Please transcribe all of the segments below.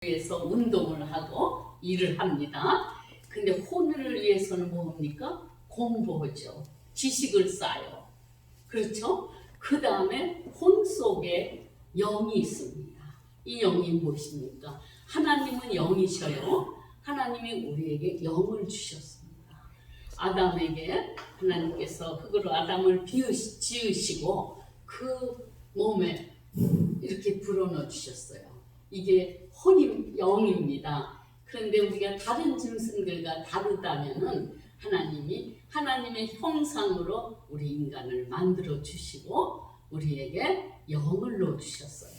위해서 운동을 하고 일을 합니다. 근데 혼을 위해서는 뭡니까? 공부하죠. 지식을 쌓아요. 그렇죠? 그 다음에 혼 속에 영이 있습니다. 이 영이 무엇입니까? 하나님은 영이셔요. 하나님이 우리에게 영을 주셨습니다. 아담에게 하나님께서 흙으로 아담을 지으시고 그 몸에 이렇게 불어넣어 주셨어요. 이게 혼임 영입니다. 그런데 우리가 다른 짐승들과 다르다면은 하나님의 형상으로 우리 인간을 만들어 주시고 우리에게 영을 넣어 주셨어요.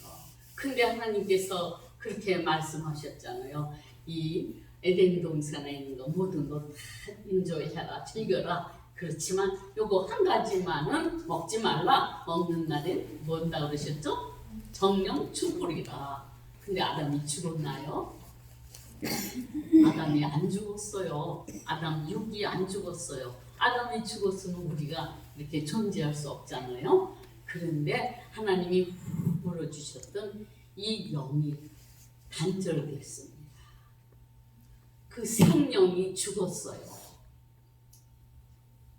근데 하나님께서 그렇게 말씀하셨잖아요. 이 에덴 동산에 있는 거 모든 거 다 인조해라, 즐겨라. 그렇지만 요거 한 가지만은 먹지 말라. 먹는 날엔 뭔다 그러셨죠? 정령 축불이다. 근데 아담이 죽었나요? 아담이 안 죽었어요. 아담 육이 안 죽었어요. 아담이 죽었으면 우리가 이렇게 존재할 수 없잖아요. 그런데 하나님이 불어주셨던 이 영이 단절됐습니다. 그 생명이 죽었어요.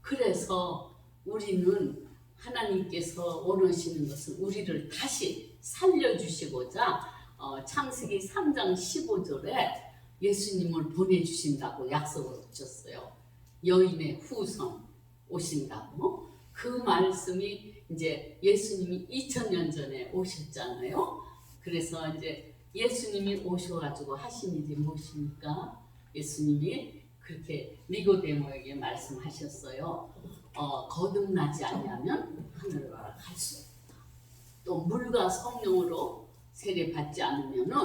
그래서 우리는 하나님께서 원하시는 것은 우리를 다시 살려주시고자 창세기 3장 15절에 예수님을 보내주신다고 약속을 주셨어요. 여인의 후손 오신다고. 그 말씀이 이제 예수님이 2000년 전에 오셨잖아요. 그래서 이제 예수님이 오셔가지고 하신 일이 무엇입니까? 예수님이 그렇게 니고데모에게 말씀하셨어요. 거듭나지 않으면 하늘나라 갈 수 없다. 또 물과 성령으로 세례받지 않으면은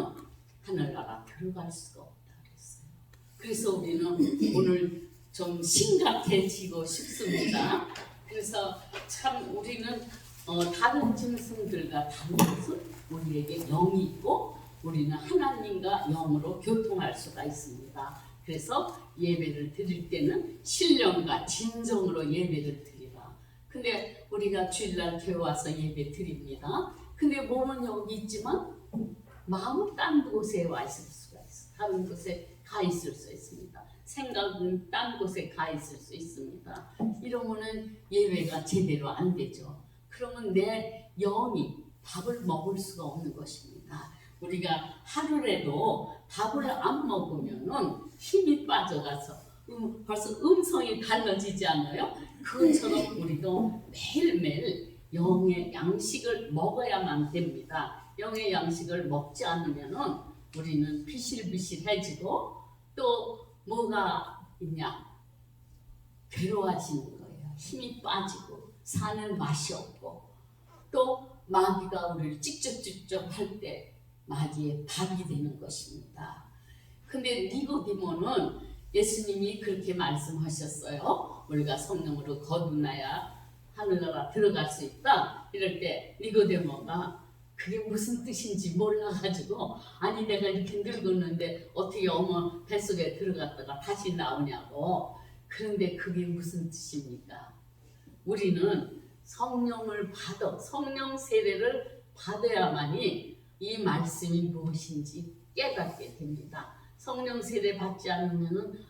하늘나라 들어갈 수가 없다 그랬어요. 그래서 우리는 오늘 좀 심각해지고 싶습니다. 그래서 참 우리는 다른 짐승들과 다른 것은 우리에게 영이 있고 우리는 하나님과 영으로 교통할 수가 있습니다. 그래서 예배를 드릴 때는 신령과 진정으로 예배를 드리라. 근데 우리가 주일날 교회 와서 예배 드립니다. 근데 몸은 여기 있지만 마음은 딴 곳에 와 있을 수가 있어. 다른 곳에 가 있을 수 있습니다. 생각은 딴 곳에 가 있을 수 있습니다. 이러면은 예배가 제대로 안 되죠. 그러면 내 영이 밥을 먹을 수가 없는 것입니다. 우리가 하루라도 밥을 안 먹으면은 힘이 빠져가서 벌써 음성이 달라지지 않아요? 그것처럼 우리도 매일매일 영의 양식을 먹어야만 됩니다. 영의 양식을 먹지 않으면은 우리는 비실비실해지고 또 뭐가 있냐? 괴로워지는 거예요. 힘이 빠지고 사는 맛이 없고 또 마귀가 우리를 찍적찍적 할 때 마귀의 밥이 되는 것입니다. 근데 니고디모는 예수님이 그렇게 말씀하셨어요. 우리가 성령으로 거듭나야 하늘나라 들어갈 수 있다. 이럴 때 니고데모가 그게 무슨 뜻인지 몰라가지고 아니 내가 이렇게 늙었는데 어떻게 어머 뱃속에 들어갔다가 다시 나오냐고. 그런데 그게 무슨 뜻입니까? 우리는 성령을 성령 세례를 받아야만이 이 말씀이 무엇인지 깨닫게 됩니다. 성령 세례 받지 않으면은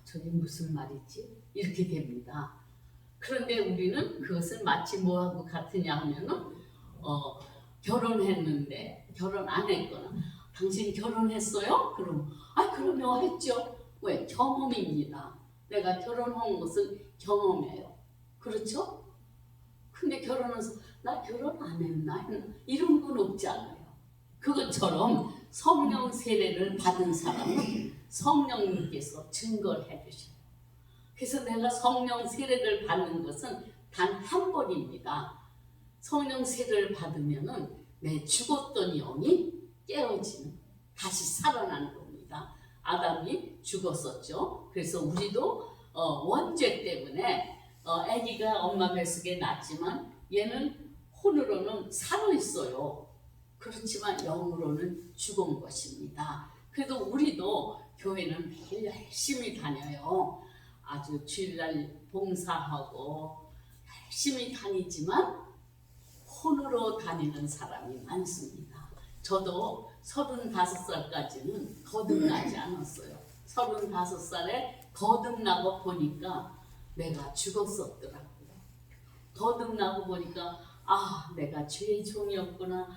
저게 무슨 말이지? 이렇게 됩니다. 그런데 우리는 그것을 마치 뭐하고 같으냐 하면은 결혼했는데 결혼 안 했거나 당신 결혼했어요? 그러면 했죠. 왜? 경험입니다. 내가 결혼한 것은 경험이에요. 그렇죠? 근데 결혼해서 나 결혼 안 했나? 이런 건 없지 않아요. 그것처럼 성령 세례를 받은 사람은 성령님께서 증거를 해주셔요. 그래서 내가 성령 세례를 받는 것은 단 한 번입니다. 성령 세례를 받으면은 내 죽었던 영이 깨어지는 다시 살아나는 겁니다. 아담이 죽었었죠. 그래서 우리도 원죄 때문에 아기가 엄마 뱃속에 낳지만 얘는 혼으로는 살아 있어요. 그렇지만 영으로는 죽은 것입니다. 그래도 우리도 교회는 매일 열심히 다녀요. 아주 주일날 봉사하고 열심히 다니지만 혼으로 다니는 사람이 많습니다. 저도 35살까지는 거듭나지 않았어요. 35살에 거듭나고 보니까 내가 죽었었더라고요. 거듭나고 보니까 아, 내가 죄의 종이었구나.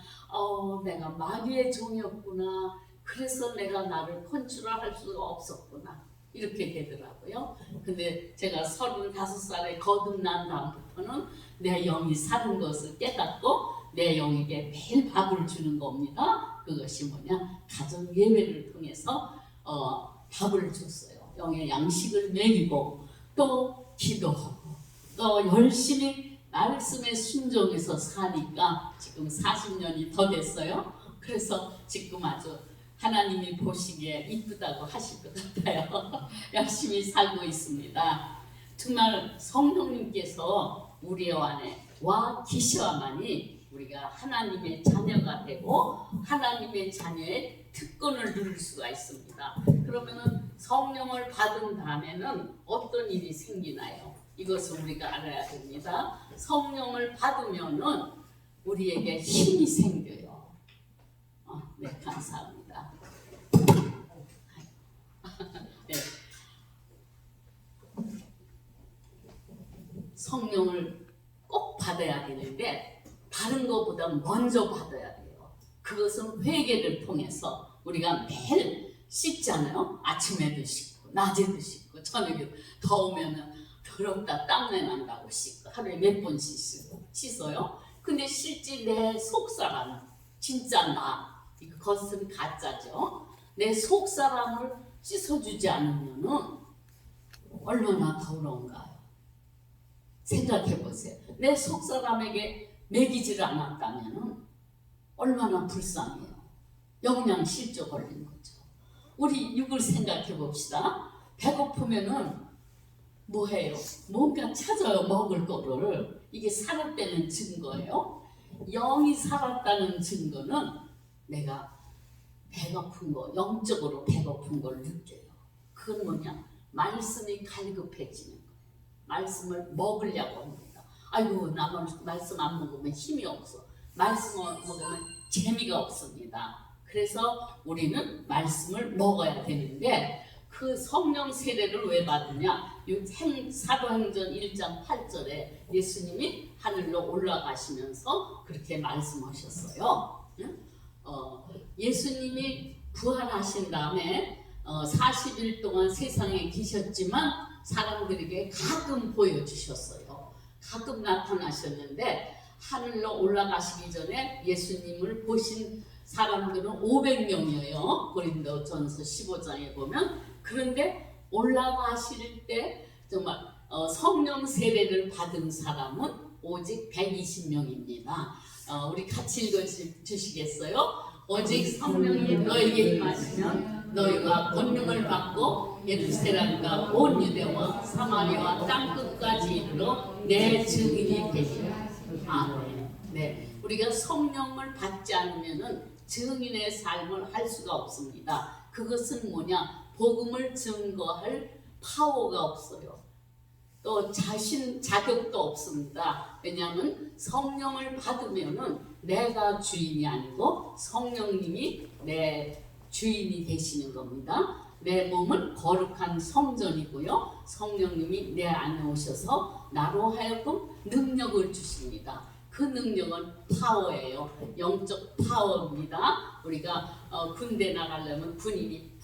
내가 마귀의 종이었구나. 그래서 내가 나를 컨트롤할 수가 없었구나. 이렇게 되더라고요. 근데 제가 35살에 거듭난 다음부터는 내 영이 사는 것을 깨닫고 내 영에게 매일 밥을 주는 겁니다. 그것이 뭐냐? 가정 예배를 통해서 밥을 줬어요. 영의 양식을 먹이고 또 기도하고 또 열심히 말씀에 순종해서 사니까 지금 40년이 더 됐어요. 그래서 지금 아주 하나님이 보시기에 이쁘다고 하실 것 같아요. 열심히 살고 있습니다. 정말 성령님께서 우리 안에 와 계셔야만이 우리가 하나님의 자녀가 되고 하나님의 자녀의 특권을 누릴 수가 있습니다. 그러면은 성령을 받은 다음에는 어떤 일이 생기나요? 이것을 우리가 알아야 됩니다. 성령을 받으면은 우리에게 힘이 생겨요. 네, 감사합니다. 네. 성령을 꼭 받아야 되는데 다른 것보다 먼저 받아야 돼요. 그것은 회개를 통해서 우리가 매일 씻잖아요. 아침에도 씻고 낮에도 씻고 저녁에도 더우면은 더럽다 땀내 난다고 씻고 하루에 몇 번씩 씻어요. 근데 실제 내 속사람 진짜 나 이것은 가짜죠. 내 속사람을 씻어주지 않으면은 얼마나 더러운가요? 생각해 보세요. 내 속사람에게 먹이지를 않았다면 얼마나 불쌍해요. 영양실조 걸린 거죠. 우리 육을 생각해 봅시다. 배고프면은 뭐해요? 뭔가 찾아요. 먹을 거를. 이게 살았다는 증거예요. 영이 살았다는 증거는 내가 배고픈 거, 영적으로 배고픈 걸 느껴요. 그건 뭐냐? 말씀이 갈급해지는 거예요. 말씀을 먹으려고 합니다. 아이고, 나 말씀 안 먹으면 힘이 없어. 말씀 먹으면 재미가 없습니다. 그래서 우리는 말씀을 먹어야 되는데 그 성령 세례를 왜 받느냐? 사도행전 1장 8절에 예수님이 하늘로 올라가시면서 그렇게 말씀하셨어요. 예수님이 부활하신 다음에 40일 동안 세상에 계셨지만 사람들에게 가끔 보여주셨어요. 가끔 나타나셨는데 하늘로 올라가시기 전에 예수님을 보신 사람들은 500명이에요. 고린도전서 15장에 보면. 그런데 올라가실 때 정말 성령 세례를 받은 사람은 오직 120명입니다. 우리 같이 읽어주시겠어요? 오직 성령이 너에게 임하시면 너희가 권능을 받고 예루살렘과 온 유대와 사마리아와 땅끝까지 이르러 내 증인이 되리라. 아멘. 네, 우리가 성령을 받지 않으면은 증인의 삶을 할 수가 없습니다. 그것은 뭐냐? 복음을 증거할 파워가 없어요. 또 자격도 없습니다. 왜냐하면 성령을 받으면은 내가 주인이 아니고 성령님이 내 주인이 되시는 겁니다. 내 몸은 거룩한 성전이고요. 성령님이 내 안에 오셔서 나로 하여금 능력을 주십니다. 그 능력은 파워예요. 영적 파워입니다. 우리가 군대 나가려면 군인이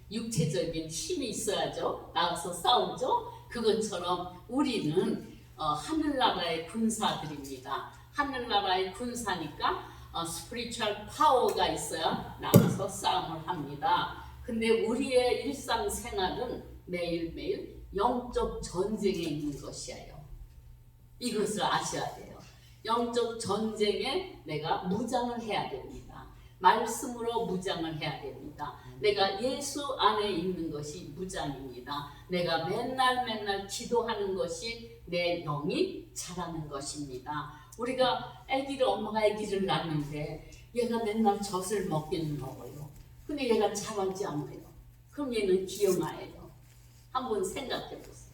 육체적인 힘이 있어야죠. 나가서 싸우죠. 그것처럼 우리는 하늘나라의 군사들입니다. 하늘나라의 군사니까 스피리추얼 파워가 있어야 나가서 싸움을 합니다. 근데 우리의 일상생활은 매일매일 영적 전쟁에 있는 것이에요. 이것을 아셔야 돼요. 영적 전쟁에 내가 무장을 해야 됩니다. 말씀으로 무장을 해야 됩니다. 내가 예수 안에 있는 것이 무장입니다. 내가 맨날 기도하는 것이 내 영이 자라는 것입니다. 우리가 엄마가 아기를 낳는데 얘가 맨날 젖을 먹기는 먹어요. 근데 얘가 자라지 않아요. 그럼 얘는 기형아예요. 한번 생각해 보세요.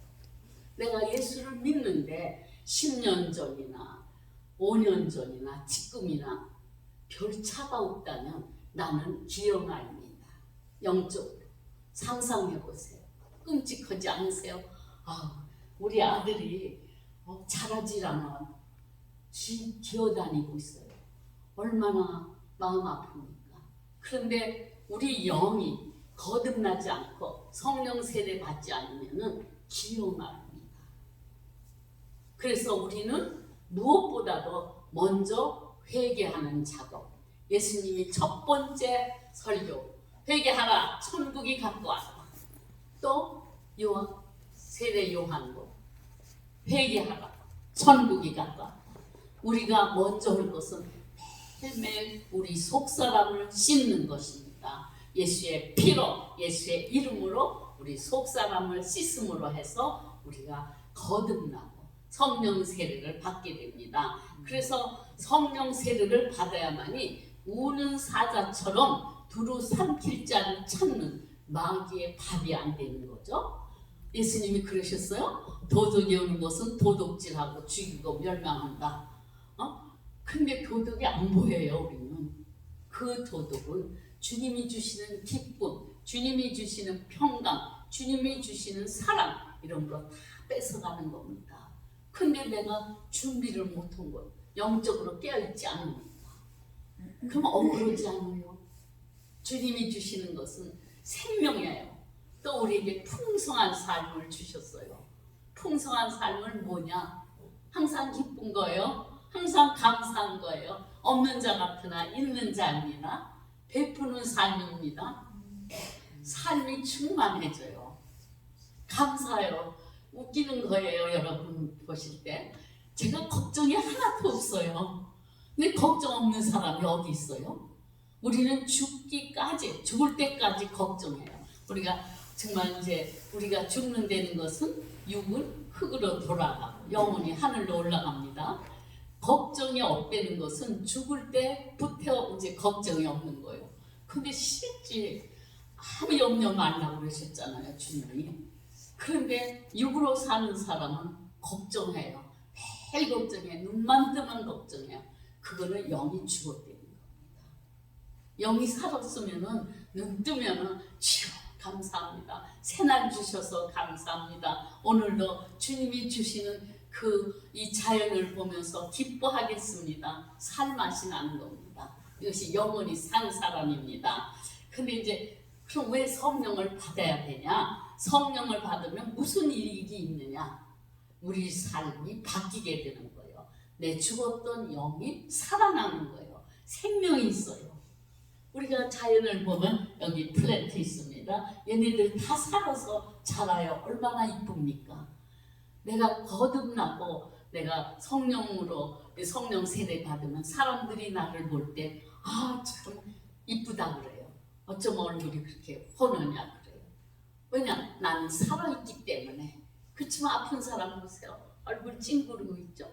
내가 예수를 믿는데 10년 전이나 5년 전이나 지금이나 별 차가 없다면 나는 기영아입니다. 영적으로 상상해 보세요. 끔찍하지 않으세요? 아, 우리 아들이 자라질 않아 기어다니고 있어요. 얼마나 마음 아픕니까? 그런데 우리 영이 거듭나지 않고 성령 세례 받지 않으면 기용합니다. 그래서 우리는 무엇보다도 먼저 회개하는 작업. 예수님이 첫 번째 설교, 회개하라, 천국이 가까웠다. 또 세례 요한도 회개하라, 천국이 가까웠다. 우리가 먼저 할 것은 매일매일 우리 속사람을 씻는 것입니다. 예수의 피로, 예수의 이름으로 우리 속사람을 씻음으로 해서 우리가 거듭나고 성령 세례를 받게 됩니다. 그래서 성령 세례를 받아야만이 우는 사자처럼 두루 삼킬 자를 찾는 마귀의 밥이 안 되는 거죠. 예수님이 그러셨어요. 도둑이 오는 것은 도둑질하고 죽이고 멸망한다. 근데 도둑이 안 보여요. 우리는 그 도둑은 주님이 주시는 기쁨, 주님이 주시는 평강, 주님이 주시는 사랑, 이런 거 다 뺏어가는 겁니다. 근데 내가 준비를 못한 것, 영적으로 깨어있지 않습니다. 그럼 억울하지 않아요? 주님이 주시는 것은 생명이에요. 또 우리에게 풍성한 삶을 주셨어요. 풍성한 삶은 뭐냐? 항상 기쁜 거예요. 항상 감사한 거예요. 없는 자 같으나 있는 자입니다. 베푸는 삶입니다. 삶이 충만해져요. 감사해요. 웃기는 거예요. 여러분 보실 때 제가 걱정이 하나도 없어요. 근데 걱정 없는 사람이 어디 있어요? 우리는 죽을 때까지 걱정해요. 우리가 정말 이제 우리가 죽는 데는 것은 육은 흙으로 돌아가고 영혼이 하늘로 올라갑니다. 걱정이 없다는 것은 죽을 때부터 이제 걱정이 없는 거예요. 근데 실제 아무 염려 말라고 그러셨잖아요, 주님이. 그런데 육으로 사는 사람은 걱정해요. 매일 걱정해. 눈만 뜨면 걱정해요. 그거는 영이 죽었다는 겁니다. 영이 살았으면은 눈 뜨면은 주여 감사합니다. 새날 주셔서 감사합니다. 오늘도 주님이 주시는 이 자연을 보면서 기뻐하겠습니다. 살맛이 나는 겁니다. 이것이 영원히 산 사람입니다. 근데 이제 그럼 왜 성령을 받아야 되냐? 성령을 받으면 무슨 일이 있느냐? 우리 삶이 바뀌게 되는 거예요. 내 죽었던 영이 살아나는 거예요. 생명이 있어요. 우리가 자연을 보면 여기 플랜트 있습니다. 얘네들 다 살아서 자라요. 얼마나 이쁩니까? 내가 거듭나고 내가 성령 세례 받으면 사람들이 나를 볼 때 참 이쁘다 그래요. 어쩜 얼굴이 그렇게 환하냐 그래요. 왜냐? 나는 살아있기 때문에. 그렇지만 아픈 사람 보세요. 얼굴 찡그리고 있죠.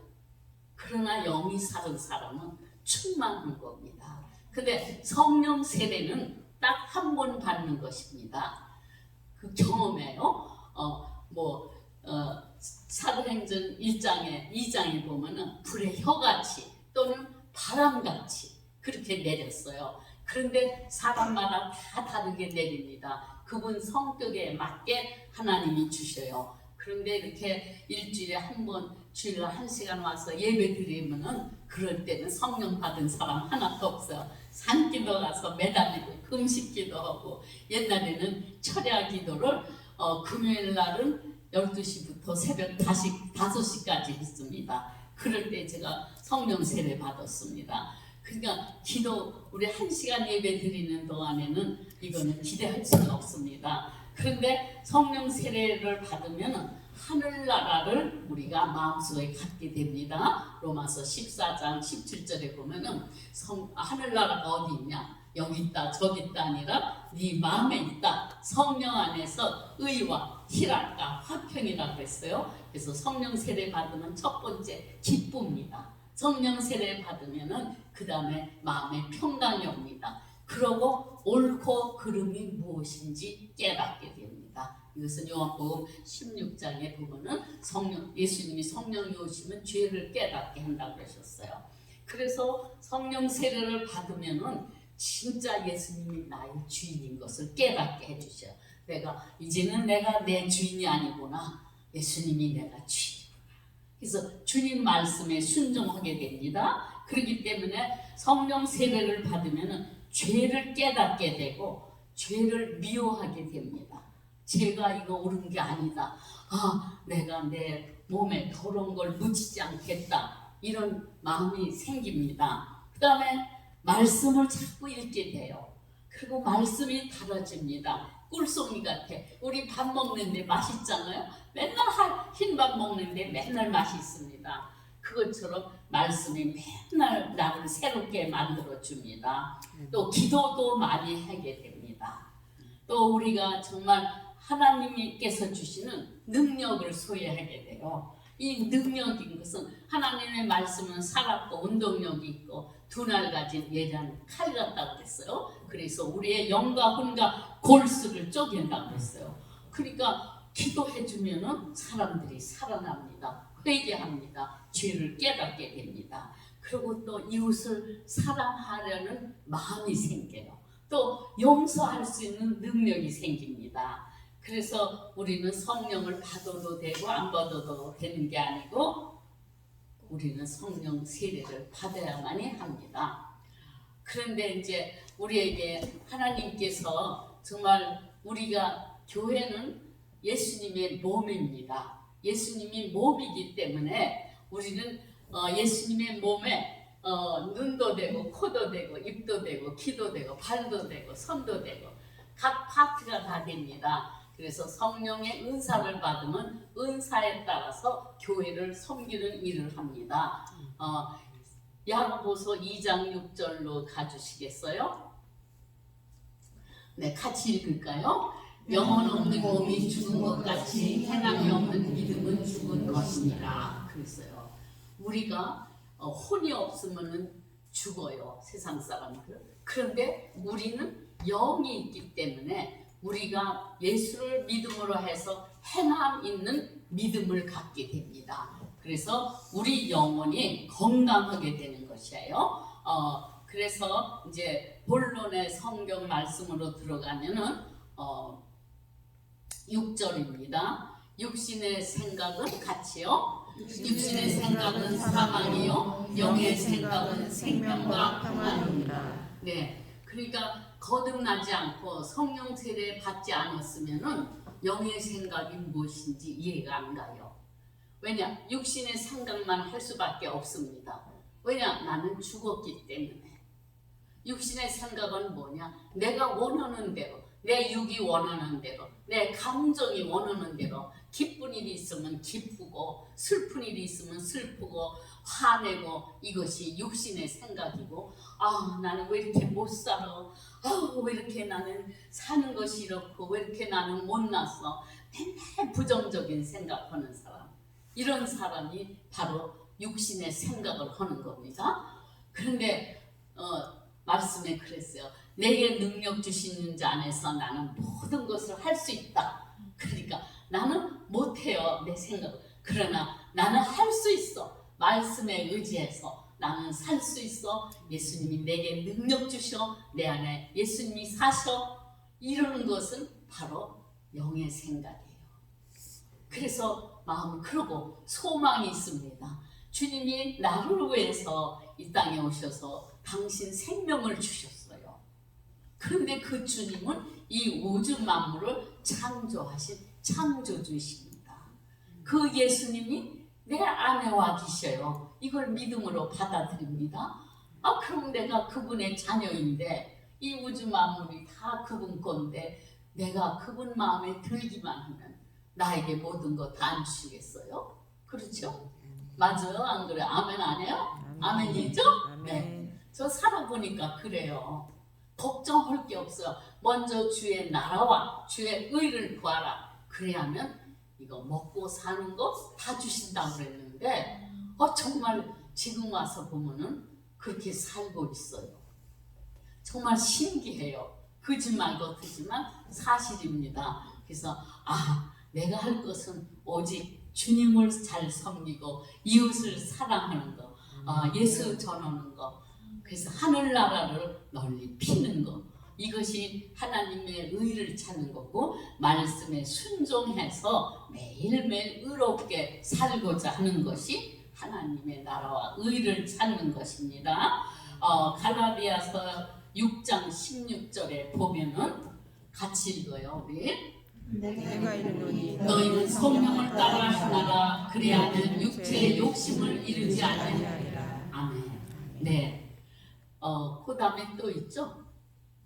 그러나 영이 사는 사람은 충만한 겁니다. 근데 성령 세례는 딱 한 번 받는 것입니다. 그 경험에요. 사도행전 2장에 보면은 불의 혀같이 또는 바람같이 그렇게 내렸어요. 그런데 사람마다 다 다르게 내립니다. 그분 성격에 맞게 하나님이 주셔요. 그런데 이렇게 일주일에 한 번, 주일에 1시간 와서 예배 드리면은 그럴 때는 성령 받은 사람 하나도 없어요. 산기도 가서 매달리고 금식기도 하고, 옛날에는 철야 기도를 금요일 날은 12시부터 새벽 5시까지 있습니다. 그럴 때 제가 성령 세례 받았습니다. 그러니까 우리 1시간 예배 드리는 동안에는 이거는 기대할 수가 없습니다. 그런데 성령 세례를 받으면 하늘나라를 우리가 마음속에 갖게 됩니다. 로마서 14장 17절에 보면은 하늘나라가 어디 있냐? 여기 있다 저기 있다 아니라 네 마음에 있다. 성령 안에서 의와 희락과 화평이라고 했어요. 그래서 성령 세례 받으면 첫 번째 기쁨입니다. 성령 세례 받으면은 그 다음에 마음에 평강이 옵니다. 그러고 옳고 그름이 무엇인지 깨닫게 됩니다. 이것은 요한복음 16장에 보면은 예수님이 성령이 오시면 죄를 깨닫게 한다고 그러셨어요. 그래서 성령 세례를 받으면은 진짜 예수님이 나의 주인인 것을 깨닫게 해주셔. 이제는 내가 내 주인이 아니구나. 예수님이 내가 주인이구나. 그래서 주님 말씀에 순종하게 됩니다. 그렇기 때문에 성령 세례를 받으면 죄를 깨닫게 되고 죄를 미워하게 됩니다. 제가 이거 옳은 게 아니다. 내가 내 몸에 더러운 걸 묻히지 않겠다. 이런 마음이 생깁니다. 그 다음에 말씀을 자꾸 읽게 돼요. 그리고 말씀이 달라집니다. 꿀송이 같아. 우리 밥 먹는데 맛있잖아요. 맨날 흰밥 먹는데 맨날 맛이 있습니다. 그것처럼 말씀이 맨날 나를 새롭게 만들어줍니다. 또 기도도 많이 하게 됩니다. 또 우리가 정말 하나님께서 주시는 능력을 소유하게 돼요. 이 능력인 것은 하나님의 말씀은 살았고 운동력이 있고 두 날 가진 예리한 칼 같다고 그랬어요. 그래서 우리의 영과 혼과 골수를 쪼갠다고 했어요. 그러니까 기도해주면은 사람들이 살아납니다. 회개합니다. 죄를 깨닫게 됩니다. 그리고 또 이웃을 사랑하려는 마음이 생겨요. 또 용서할 수 있는 능력이 생깁니다. 그래서 우리는 성령을 받아도 되고 안 받아도 되는 게 아니고 우리는 성령 세례를 받아야만이 합니다. 그런데 이제 우리에게 하나님께서 정말 우리가 교회는 예수님의 몸입니다. 예수님이 몸이기 때문에 우리는 예수님의 몸에 눈도 되고 코도 되고 입도 되고 귀도 되고 발도 되고 손도 되고 각 파트가 다 됩니다. 그래서 성령의 은사를 받으면 은사에 따라서 교회를 섬기는 일을 합니다. 야고보서 2장 6절로 가주시겠어요? 네, 같이 읽을까요? 영혼 없는 몸이 죽은 것 같이 행함이 없는 믿음은 죽은 것이니라. 그랬어요. 우리가 혼이 없으면 죽어요, 세상 사람들. 그런데 우리는 영이 있기 때문에 우리가 예수를 믿음으로 해서 행함 있는 믿음을 갖게 됩니다. 그래서 우리 영혼이 건강하게 되는 것이에요. 그래서 이제 본론의 성경 말씀으로 들어가면은 6절입니다. 육신의 생각은 같이요. 육신의 생각은 사망이요, 영의 생각은 생명과 평안입니다. 네, 그러니까 거듭나지 않고 성령 세례 받지 않았으면은 영의 생각이 무엇인지 이해가 안 가요. 왜냐? 육신의 생각만 할 수밖에 없습니다. 왜냐? 나는 죽었기 때문에. 육신의 생각은 뭐냐? 내가 원하는 대로, 내 육이 원하는 대로, 내 감정이 원하는 대로 기쁜 일이 있으면 기쁘고 슬픈 일이 있으면 슬프고 화내고 이것이 육신의 생각이고 나는 왜 이렇게 못 살아? 왜 이렇게 나는 사는 것이 이렇고 왜 이렇게 나는 못났어? 맨날 부정적인 생각하는 사람, 이런 사람이 바로 육신의 생각을 하는 겁니다. 그런데 말씀에 그랬어요. 내게 능력 주시는 자 안에서 나는 모든 것을 할 수 있다. 그러니까 나는 못해요, 내 생각. 그러나 나는 할 수 있어. 말씀에 의지해서 나는 살 수 있어. 예수님이 내게 능력 주셔. 내 안에 예수님이 사셔. 이러는 것은 바로 영의 생각이에요. 그래서 마음은 그러고 소망이 있습니다. 주님이 나를 위해서 이 땅에 오셔서 당신 생명을 주셨어요. 그런데 그 주님은 이 우주 만물을 창조하신 창조주십니다. 그 예수님이 내 안에 와 계셔요. 이걸 믿음으로 받아들입니다. 그럼 내가 그분의 자녀인데 이 우주 만물이 다 그분 건데 내가 그분 마음에 들기만 하면 나에게 모든 거 다 안 주시겠어요? 그렇죠? 맞아요? 안 그래요? 아멘 안 해요? 아멘이죠? 네. 저 살아보니까 그래요. 걱정할 게 없어요. 먼저 주의 나라와 주의 의를 구하라. 그래야면 이거 먹고 사는 거 다 주신다고 그랬는데 정말 지금 와서 보면은 그렇게 살고 있어요. 정말 신기해요. 거짓말 같지만 사실입니다. 그래서 내가 할 것은 오직 주님을 잘 섬기고 이웃을 사랑하는 거, 예수 전하는 거. 그래서 하늘나라를 널리 피는 것, 이것이 하나님의 의를 찾는 거고, 말씀에 순종해서 매일매일 의롭게 살고자 하는 것이 하나님의 나라와 의를 찾는 것입니다. 갈라디아서 6장 16절에 보면은 같이 읽어요. 우리. 내가 이르노니 너희는 성령을 따라 하나라. 그리하면 육체의 욕심을 이루지 아니하리라. 아멘. 네. 그 다음에 또 있죠.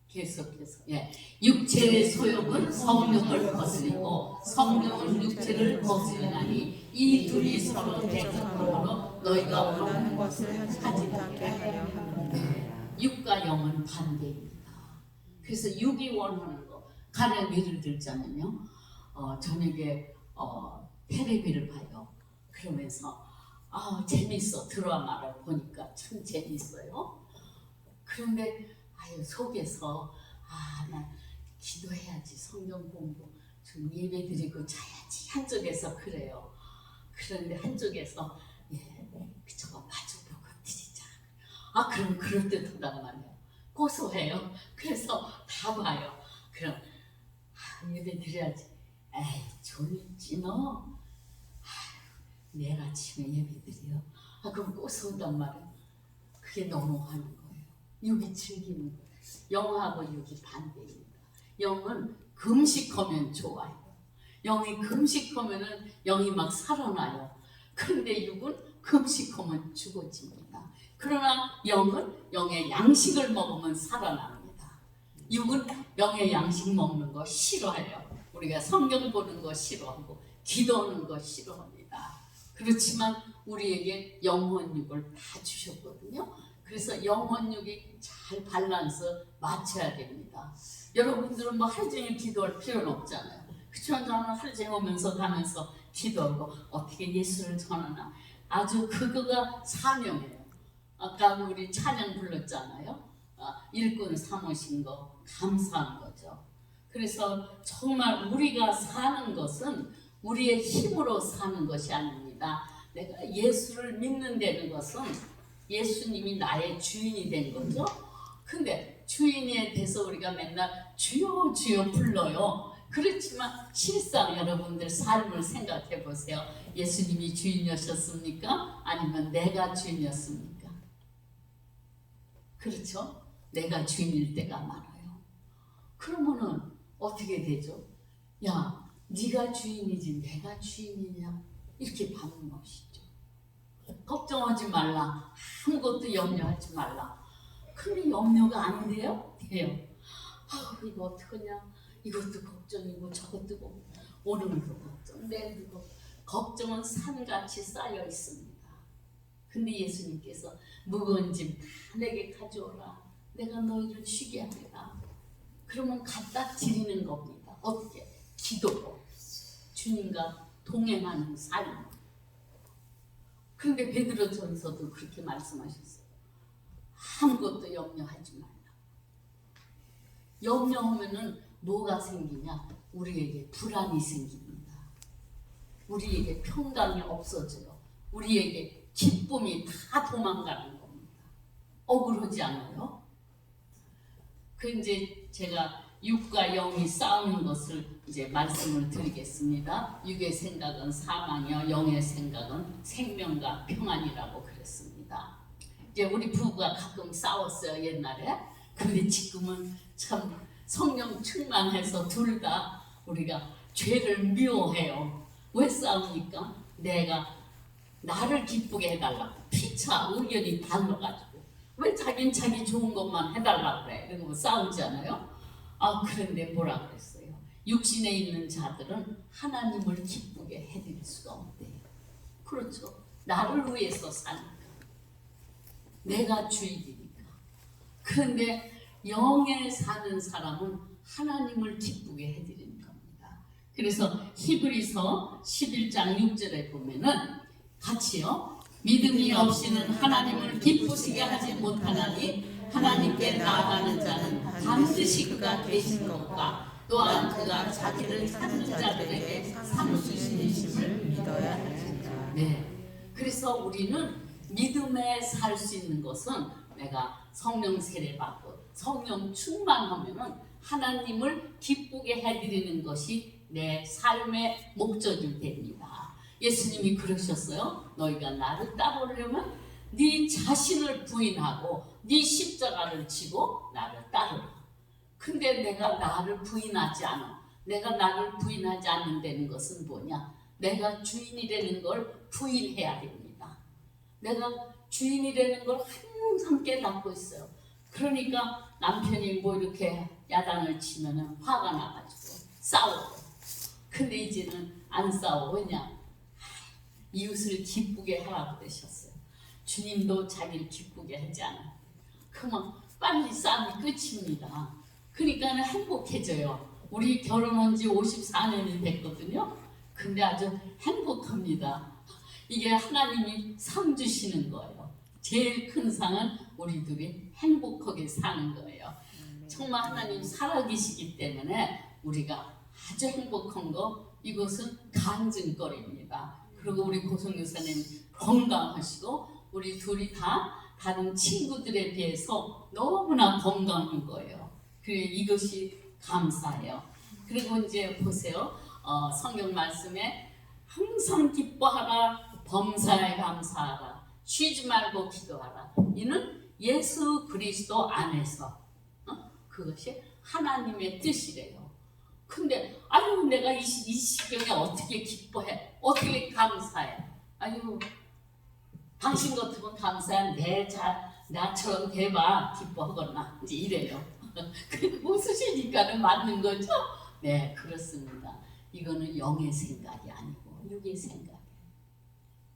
계속해서. 예. 육체의 소욕은 성령을 거스리고 성령은 육체를 거스리나니 이 둘이 서로 대적하므로 너희가 원하는 것을 하지 못하게 하려 함이라. 육과 영은 반대입니다. 그래서 육이 원하는 거. 가령 예를 들자면요. 저녁에 텔레비를 봐요. 그러면서 재밌어. 드라마를 보니까 참 재밌어요. 그런데 속에서 나 기도해야지, 성경 공부 좀 예배드리고 자야지, 한쪽에서 그래요. 그런데 한쪽에서 저거 마주보고 드리자. 그럼 그럴듯하단 말이에요. 고소해요. 그래서 다 봐요. 그럼 예배드려야지. 에이 졸지 너. 내일 아침에 예배드려. 그럼 고소하단 말이에요. 그게 너무하는 거예요. 육이 즐기는 거예요. 영하고 육이 반대입니다. 영은 금식하면 좋아요. 영이 금식하면은 영이 막 살아나요. 그런데 육은 금식하면 죽어집니다. 그러나 영은 영의 양식을 먹으면 살아납니다. 육은 영의 양식 먹는 거 싫어해요. 우리가 성경 보는 거 싫어하고 기도하는 거 싫어합니다. 그렇지만 우리에게 영혼 육을 다 주셨거든요. 그래서 영혼 육이 잘 밸런스 맞춰야 됩니다. 여러분들은 뭐 하루 종일 기도할 필요는 없잖아요. 그렇지만 저는 하루 종일 오면서 가면서 기도하고 어떻게 예수를 전하나, 아주 그거가 사명이에요. 아까 우리 찬양 불렀잖아요. 일꾼 삼으신 거 감사한 거죠. 그래서 정말 우리가 사는 것은 우리의 힘으로 사는 것이 아닙니다. 내가 예수를 믿는다는 것은 예수님이 나의 주인이 된 거죠. 근데 주인에 대해서 우리가 맨날 주여 주여 불러요. 그렇지만 실상 여러분들 삶을 생각해 보세요. 예수님이 주인이셨습니까? 아니면 내가 주인이었습니까? 그렇죠? 내가 주인일 때가 많아요. 그러면은 어떻게 되죠? 야, 네가 주인이지 내가 주인이냐? 이렇게 받는 것이죠. 걱정하지 말라. 아무것도 염려하지 말라. 그게 염려가 안 돼요? 돼요. 이거 어떡하냐? 이것도 걱정이고 저것도 걱정. 오늘도 걱정, 내일도 걱정은 산같이 쌓여 있습니다. 근데 예수님께서 무거운 짐 다 내게 가져오라. 내가 너희를 쉬게 하리라. 그러면 갖다 드리는 겁니다. 어떻게? 기도로. 주님과 동행하는 삶. 그런데 베드로전서도 그렇게 말씀하셨어요. 아무것도 염려하지 말라. 염려하면은 뭐가 생기냐? 우리에게 불안이 생깁니다. 우리에게 평강이 없어져요. 우리에게 기쁨이 다 도망가는 겁니다. 억울하지 않아요? 그 이제 제가 육과 영이 싸우는 것을 이제 말씀을 드리겠습니다. 육의 생각은 사망이요, 영의 생각은 생명과 평안이라고 그랬습니다. 이제 우리 부부가 가끔 싸웠어요, 옛날에. 근데 지금은 참 성령 충만해서 둘 다 우리가 죄를 미워해요. 왜 싸웁니까? 내가 나를 기쁘게 해달라고. 피차 의견이 달라가지고 왜 자긴 자기 좋은 것만 해달라고 그래. 그리고 싸우지 않아요? 그런데 뭐라 그랬어요? 육신에 있는 자들은 하나님을 기쁘게 해드릴 수가 없대요. 그렇죠. 나를 위해서 사니까. 내가 주인이니까. 그런데 영에 사는 사람은 하나님을 기쁘게 해드리는 겁니다. 그래서 히브리서 11장 6절에 보면은 같이요. 믿음이 없이는 하나님을 기쁘시게 하지 못하나니 하나님께 나아가는 자는 반드시 그가 계신 것과 또한 그가 자기를 찾는 자들에게 상 주시심을 믿어야 하니라. 네. 그래서 우리는 믿음에 살 수 있는 것은 내가 성령 세례 받고 성령 충만하면은 하나님을 기쁘게 해드리는 것이 내 삶의 목적이 됩니다. 예수님이 그러셨어요. 너희가 나를 따르려면 네 자신을 부인하고 네 십자가를 지고 나를 따르라. 근데 내가 나를 부인하지 않아. 내가 나를 부인하지 않는다는 것은 뭐냐? 내가 주인이라는 걸 부인해야 됩니다. 내가 주인이라는 걸 항상 깨닫고 있어요. 그러니까 남편이 뭐 이렇게 야단을 치면은 화가 나가지고 싸워요. 근데 이제는 안 싸워. 왜냐? 이웃을 기쁘게 하라고 그러셨어요. 주님도 자기를 기쁘게 하지 않아요. 그러면 빨리 싸움이 끝입니다. 그러니까 행복해져요. 우리 결혼한 지 54년이 됐거든요. 근데 아주 행복합니다. 이게 하나님이 상 주시는 거예요. 제일 큰 상은 우리 둘이 행복하게 사는 거예요. 정말 하나님 살아계시기 때문에 우리가 아주 행복한 거, 이것은 간증거리입니다. 그리고 우리 고성 교사님 건강하시고 우리 둘이 다 다른 친구들에 비해서 너무나 건강한 거예요. 그리고 이것이 감사해요. 그리고 이제 보세요. 성경 말씀에 항상 기뻐하라, 범사에 감사하라, 쉬지 말고 기도하라. 이는 예수 그리스도 안에서 그것이 하나님의 뜻이래요. 근데 아유 내가 이 시경에 어떻게 기뻐해? 어떻게 감사해? 아유 당신 같으면 감사해. 나처럼 돼봐 기뻐하거나 이제 이래요. 웃으시니까는 맞는 거죠? 네, 그렇습니다. 이거는 영의 생각이 아니고 육의 생각이에요.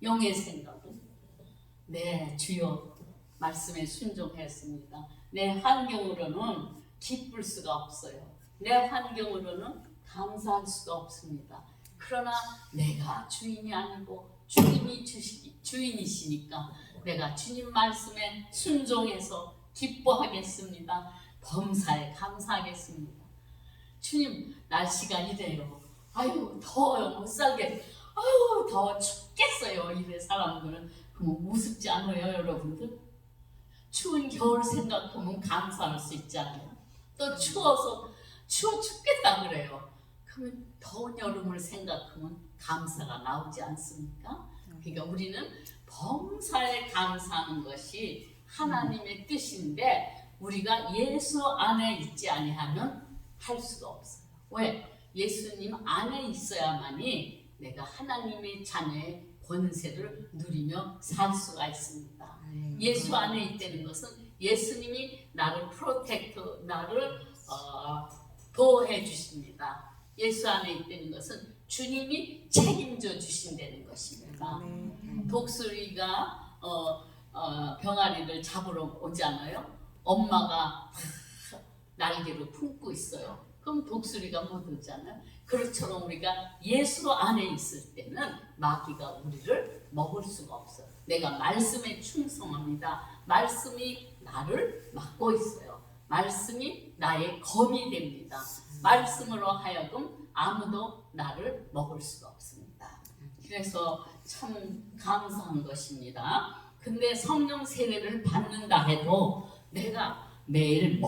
영의 생각은 네, 주여 말씀에 순종했습니다. 내 환경으로는 기쁠 수가 없어요. 내 환경으로는 감사할 수가 없습니다. 그러나 내가 주인이 아니고 주님이 주인이시니까 내가 주님 말씀에 순종해서 기뻐하겠습니다. 범사에 감사하겠습니다. 주님 날씨가 이래요. 아유 더워요. 못 살겠어요. 아유 더워 죽겠어요. 이래 사람들은. 그럼 우습지 않아요 여러분들? 추운 겨울 생각하면 감사할 수 있잖아요. 또 추워 죽겠다 그래요. 그러면 더운 여름을 생각하면 감사가 나오지 않습니까? 그러니까 우리는 범사에 감사하는 것이 하나님의 뜻인데 우리가 예수 안에 있지 아니하면 할 수가 없어요. 왜? 예수님 안에 있어야만이 내가 하나님의 자녀의 권세를 누리며 살 수가 있습니다. 예수 안에 있다는 것은 예수님이 나를 프로텍트, 나를 보호해 주십니다. 예수 안에 있다는 것은 주님이 책임져 주신다는 것입니다. 독수리가 병아리를 잡으러 오잖아요. 엄마가 날개를 품고 있어요. 그럼 독수리가 못 오잖아요. 그렇처럼 우리가 예수 안에 있을 때는 마귀가 우리를 먹을 수가 없어요. 내가 말씀에 충성합니다. 말씀이 나를 막고 있어요. 말씀이 나의 검이 됩니다. 말씀으로 하여금 아무도 나를 먹을 수가 없습니다. 그래서 참 감사한 것입니다. 근데 성령 세례를 받는다 해도 내가 매일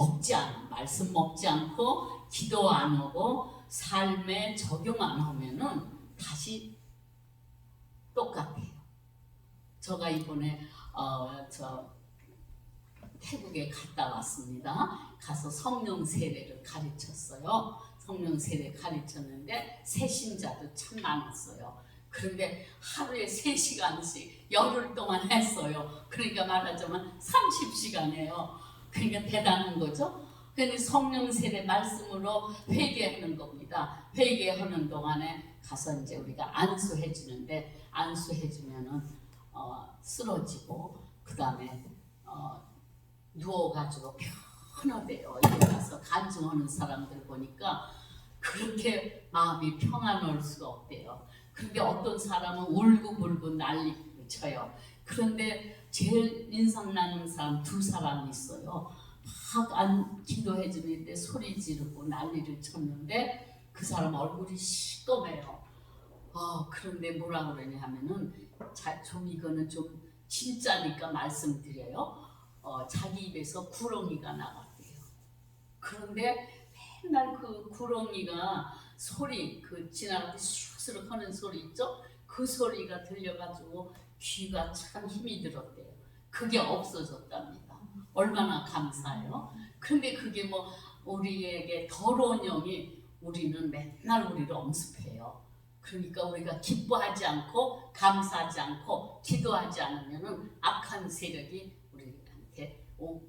말씀 먹지 않고 기도 안 하고 삶에 적용 안 하면은 다시 똑같아요. 제가 이번에 태국에 갔다 왔습니다. 가서 성령 세례를 가르쳤어요. 성령 세례 가르쳤는데 새신자도 참 많았어요. 그런데 하루에 3시간씩 열흘 동안 했어요. 그러니까 말하자면 30시간이에요. 그러니까 대단한 거죠. 그러니 성령 세례 말씀으로 회개하는 겁니다. 회개하는 동안에 가서 이제 우리가 안수해 주는데 안수해 주면은 쓰러지고 그 다음에 누워가지고 편하대요. 일어나서 간증하는 사람들 보니까 그렇게 마음이 평안할 수가 없대요. 그런데 어떤 사람은 울고불고 난리를 쳐요. 그런데 제일 인상나는 사람 2사람이 있어요. 막 기도해 주는데 소리 지르고 난리를 쳤는데 그 사람 얼굴이 시꺼매요. 그런데 뭐라 그러냐 하면은 좀 이거는 좀 진짜니까 말씀드려요. 자기 입에서 구렁이가 나갔대요. 그런데 맨날 그 구렁이가 소리, 그 지나갈 때 수룩수룩 하는 소리 있죠? 그 소리가 들려가지고 귀가 참 힘이 들었대요. 그게 없어졌답니다. 얼마나 감사해요. 근데 그게 뭐 우리에게 더러운 영이 우리는 맨날 우리를 엄습해요. 그러니까 우리가 기뻐하지 않고 감사하지 않고 기도하지 않으면 악한 세력이 우리한테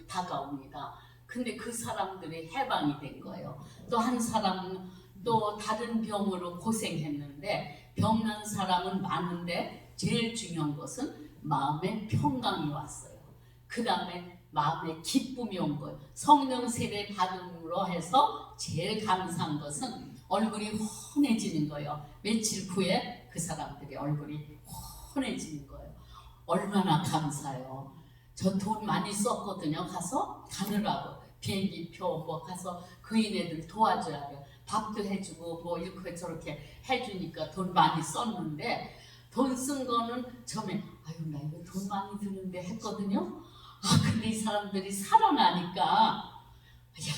다가옵니다. 근데 그 사람들이 해방이 된 거예요. 또 한 사람은 또 다른 병으로 고생했는데 병난 사람은 많은데 제일 중요한 것은 마음에 평강이 왔어요. 그 다음에 마음에 기쁨이 온 거예요. 성령 세례 받음으로 해서 제일 감사한 것은 얼굴이 환해지는 거예요. 며칠 후에 그 사람들의 얼굴이 환해지는 거예요. 얼마나 감사해요. 저 돈 많이 썼거든요. 가서 가느라고 비행기표 뭐 가서 그인애들 도와줘야 돼요. 밥도 해주고 뭐 이렇게 저렇게 해주니까 돈 많이 썼는데 돈 쓴 거는 처음에 아유 나 이거 돈 많이 드는데 했거든요. 근데 이 사람들이 살아나니까 야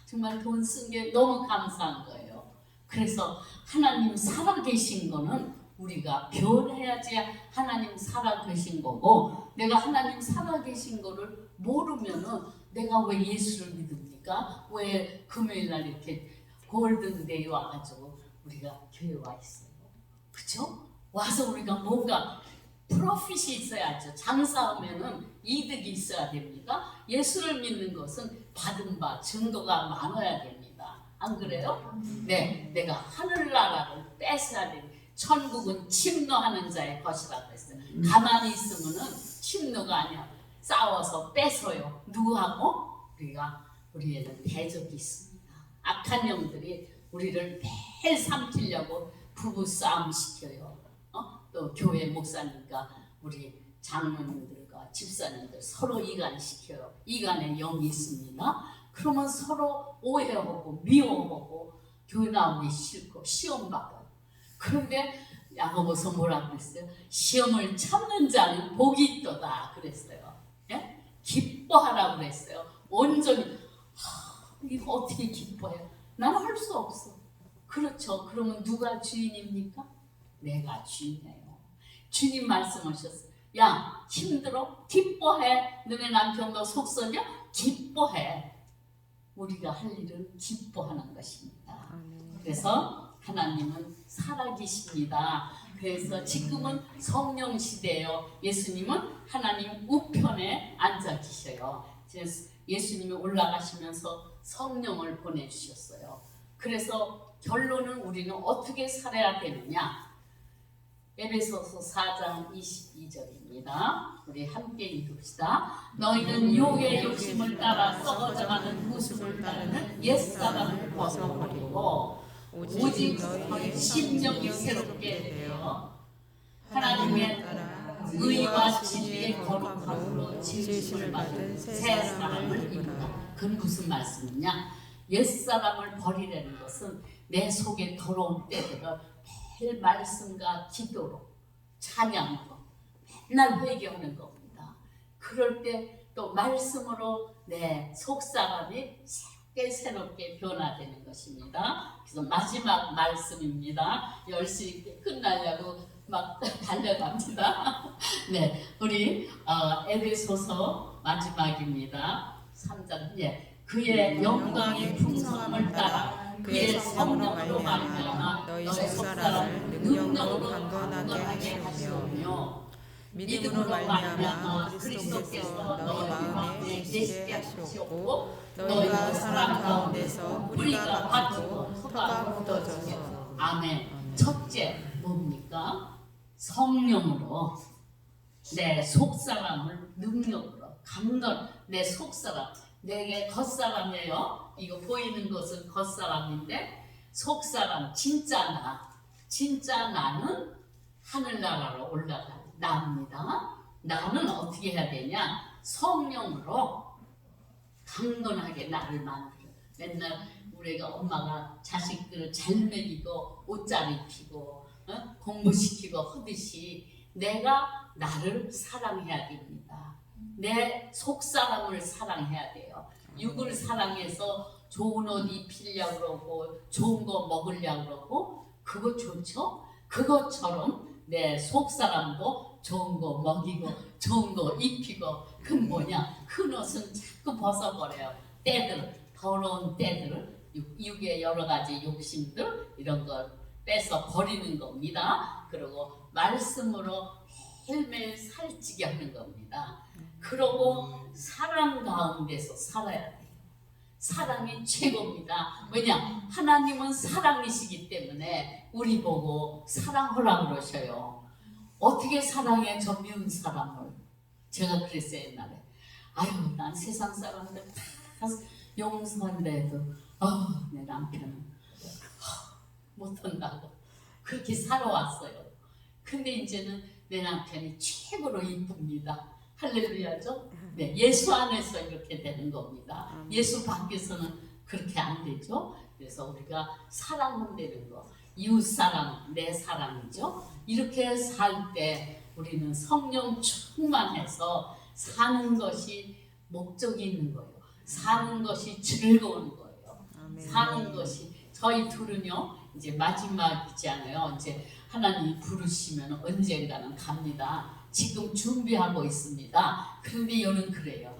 정말 돈 쓴 게 너무 감사한 거예요. 그래서 하나님 살아계신 거는 우리가 변해야지 하나님 살아계신 거고 내가 하나님 살아계신 거를 모르면은 내가 왜 예수를 믿습니까? 왜 금요일날 이렇게 골든데이 와가지고 우리가 교회 와 있어요. 그쵸? 와서 우리가 뭔가 프로핏이 있어야죠. 장사하면은 이득이 있어야 됩니다. 예수를 믿는 것은 받은 바 증거가 많아야 됩니다. 안 그래요? 네, 내가 하늘나라를 뺏어야 됩니다. 천국은 침노하는 자의 것이라고 했어요. 가만히 있으면은 침노가 아니야. 싸워서 뺏어요. 누구하고? 우리에는 대적이 있습니다. 악한 영들이 우리를 매일 삼키려고 부부 싸움 시켜요. 또 교회 목사님과 우리 장로님들과 집사님들 서로 이간시켜요. 이간의 영이 있습니다. 그러면 서로 오해하고 미워하고 교회 나오기 싫고 시험 받아요. 그런데 야고보서 뭐라고 그랬어요? 시험을 참는 자는 복이 있도다 그랬어요. 예? 기뻐하라고 그랬어요. 온전히 이거 어떻게 기뻐해요? 나는 할 수 없어. 그렇죠. 그러면 누가 주인입니까? 내가 주인이에요. 주님 말씀하셨어요. 야 힘들어? 기뻐해. 너네 남편도 속 썩여? 기뻐해. 우리가 할 일은 기뻐하는 것입니다. 그래서 하나님은 살아계십니다. 그래서 지금은 성령 시대예요. 예수님은 하나님 우편에 앉아 계셔요. 예수님이 올라가시면서 성령을 보내주셨어요. 그래서 결론은 우리는 어떻게 살아야 되느냐? 에베소서 4장 22절입니다. 우리 함께 읽읍시다. 너희는 육의 욕심을 따라 썩어져가는 모습을 따르는 옛사람을 벗어버리고 오직 너희 심령이 새롭게 되어 하나님의 의와 진리의 거룩함으로 지으심을 받은 새 사람을 입으라. 그건 무슨 말씀이냐? 옛사람을 버리라는 것은 내 속에 더러운 때들을 매일 말씀과 기도로 찬양으로 맨날 회개하는 겁니다. 그럴 때 또 말씀으로 내 속사람이 새롭게 변화되는 것입니다. 그래서 마지막 말씀입니다. 10시 있게 끝나려고 막 달려갑니다. 네, 우리 에베소서 마지막입니다. 3장 그의 영광의 풍성함을 따라 그의 성령으로 말미암아 너희 속사람을 능력으로 강건하게 하시오며 믿음으로 말미암아 그리스도께서 너희 마음에 계시게 하시옵고 너희가 사랑 가운데서 뿌리가 받고 토가 묻어져서 아멘. 첫째 뭡니까? 성령으로 내 속사람을 능력으로 강건 내 속사람 내게 겉사람이에요. 이거 보이는 것은 겉사람인데 속사람 진짜 나는 하늘나라로 올라가는 나입니다. 나는 어떻게 해야 되냐? 성령으로 강건하게 나를 만들어. 맨날 우리가 엄마가 자식들을 잘 먹이고 옷 잘 입히고 공부시키고 하듯이 내가 나를 사랑해야 됩니다. 내 속사람을 사랑해야 돼요. 육을 사랑해서 좋은 옷 입히려고 그러고 좋은 거 먹으려고 그러고 그거 좋죠? 그것처럼 내 속사람도 좋은 거 먹이고 좋은 거 입히고 그건 뭐냐? 큰 옷은 자꾸 벗어버려요. 때들, 더러운 때들을 육의 여러 가지 욕심들 이런 걸 빼서 버리는 겁니다. 그리고 말씀으로 매일매일 살찌게 하는 겁니다. 그러고 사랑 가운데서 살아야 돼요. 사랑이 최고입니다. 왜냐? 하나님은 사랑이시기 때문에 우리 보고 사랑하라 그러셔요. 어떻게 사랑해 저 미운 사람을? 제가 그랬어요 옛날에. 아유 난 세상 사람들 다 용서한다 해도 내 남편은 못한다고 그렇게 살아왔어요. 근데 이제는 내 남편이 최고로 이쁩니다. 할렐루야죠? 네, 예수 안에서 이렇게 되는 겁니다. 예수 밖에서는 그렇게 안 되죠. 그래서 우리가 사랑한다는 거, 이웃 사랑, 내 사랑이죠. 이렇게 살 때 우리는 성령 충만해서 사는 것이 목적이 있는 거예요. 사는 것이 즐거운 거예요. 사는 것이 저희 둘은요 이제 마지막이잖아요. 이제 하나님이 부르시면 언젠가는 갑니다. 지금 준비하고 있습니다. 그런데 여는 그래요.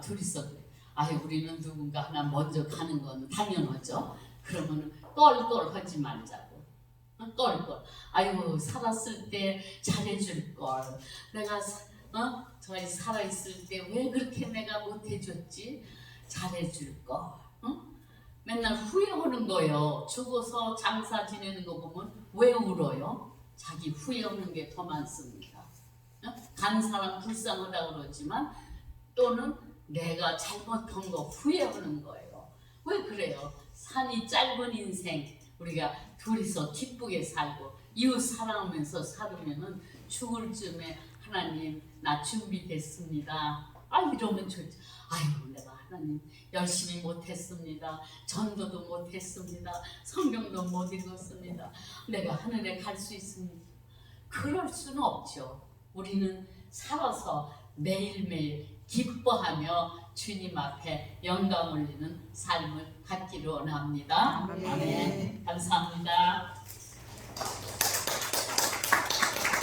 둘이서 그래. 우리는 누군가 하나 먼저 가는 건 당연하죠. 그러면 껄껄 하지 말자고. 껄껄. 살았을 때 잘해줄 걸. 내가 저희 살아 있을 때 왜 그렇게 내가 못해줬지? 잘해줄 걸. 맨날 후회하는 거예요. 죽어서 장사 지내는 거 보면 왜 울어요? 자기 후회하는 게 더 많습니다. 간 사람 불쌍하다고 그러지만 또는 내가 잘못한 거 후회하는 거예요. 왜 그래요? 산이 짧은 인생 우리가 둘이서 기쁘게 살고 이웃 사랑하면서 살으면은 죽을 쯤에 하나님 나 준비됐습니다. 이러면 좋지. 내가 하나님 열심히 못했습니다. 전도도 못했습니다. 성경도 못 읽었습니다. 내가 하늘에 갈 수 있습니다. 그럴 수는 없죠. 우리는 살아서 매일매일 기뻐하며 주님 앞에 영광 올리는 삶을 갖기를 원합니다. 아멘. 감사합니다.